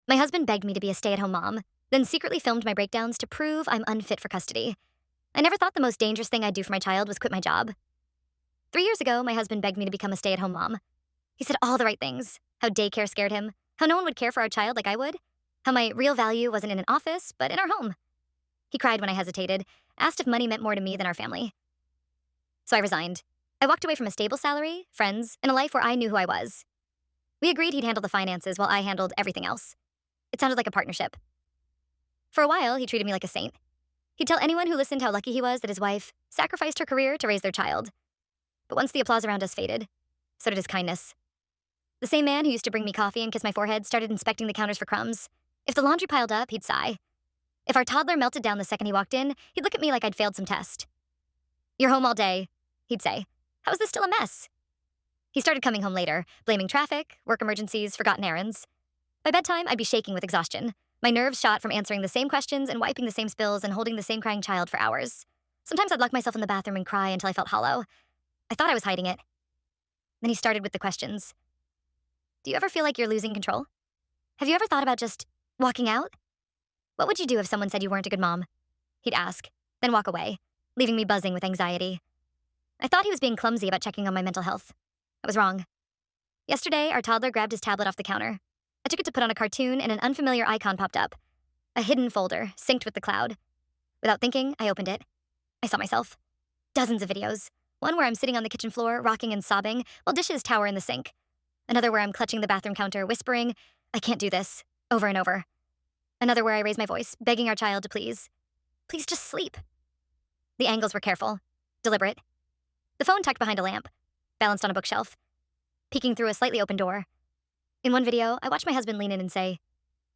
My husband begged me to be a stay-at-home mom, then secretly filmed my breakdowns to prove I'm unfit for custody. I never thought the most dangerous thing I'd do for my child was quit my job. 3 years ago, my husband begged me to become a stay-at-home mom. He said all the right things: how daycare scared him, how no one would care for our child like I would, how my real value wasn't in an office, but in our home. He cried when I hesitated, asked if money meant more to me than our family. So I resigned. I walked away from a stable salary, friends, and a life where I knew who I was. We agreed he'd handle the finances while I handled everything else. It sounded like a partnership. For a while, he treated me like a saint. He'd tell anyone who listened how lucky he was that his wife sacrificed her career to raise their child. But once the applause around us faded, so did his kindness. The same man who used to bring me coffee and kiss my forehead started inspecting the counters for crumbs. If the laundry piled up, he'd sigh. If our toddler melted down the second he walked in, he'd look at me like I'd failed some test. "You're home all day," he'd say. "How is this still a mess?" He started coming home later, blaming traffic, work emergencies, forgotten errands. By bedtime, I'd be shaking with exhaustion. My nerves shot from answering the same questions and wiping the same spills and holding the same crying child for hours. Sometimes I'd lock myself in the bathroom and cry until I felt hollow. I thought I was hiding it. Then he started with the questions. "Do you ever feel like you're losing control? Have you ever thought about just walking out? What would you do if someone said you weren't a good mom?" He'd ask, then walk away, leaving me buzzing with anxiety. I thought he was being clumsy about checking on my mental health. I was wrong. Yesterday, our toddler grabbed his tablet off the counter. I took it to put on a cartoon, and an unfamiliar icon popped up. A hidden folder, synced with the cloud. Without thinking, I opened it. I saw myself. Dozens of videos. One where I'm sitting on the kitchen floor, rocking and sobbing, while dishes tower in the sink. Another where I'm clutching the bathroom counter, whispering, "I can't do this," over and over. Another where I raise my voice, begging our child to please just sleep. The angles were careful, deliberate. The phone tucked behind a lamp, balanced on a bookshelf, peeking through a slightly open door. In one video, I watched my husband lean in and say,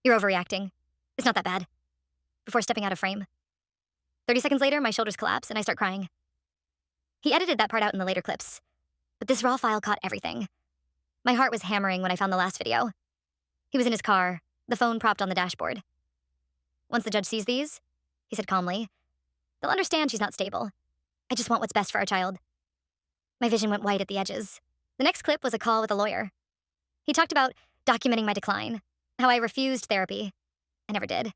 "You're overreacting. It's not that bad," before stepping out of frame. 30 seconds later, my shoulders collapse and I start crying. He edited that part out in the later clips, but this raw file caught everything. My heart was hammering when I found the last video. He was in his car, the phone propped on the dashboard. "Once the judge sees these," he said calmly, "they'll understand she's not stable. I just want what's best for our child." My vision went white at the edges. The next clip was a call with a lawyer. He talked about documenting my decline, how I refused therapy. I never did.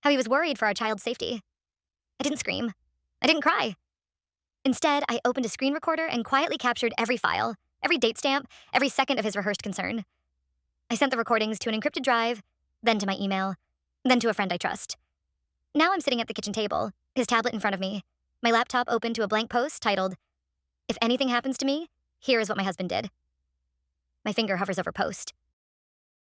How he was worried for our child's safety. I didn't scream. I didn't cry. Instead, I opened a screen recorder and quietly captured every file, every date stamp, every second of his rehearsed concern. I sent the recordings to an encrypted drive, then to my email, then to a friend I trust. Now I'm sitting at the kitchen table, his tablet in front of me, my laptop open to a blank post titled, "If anything happens to me, here is what my husband did." My finger hovers over post.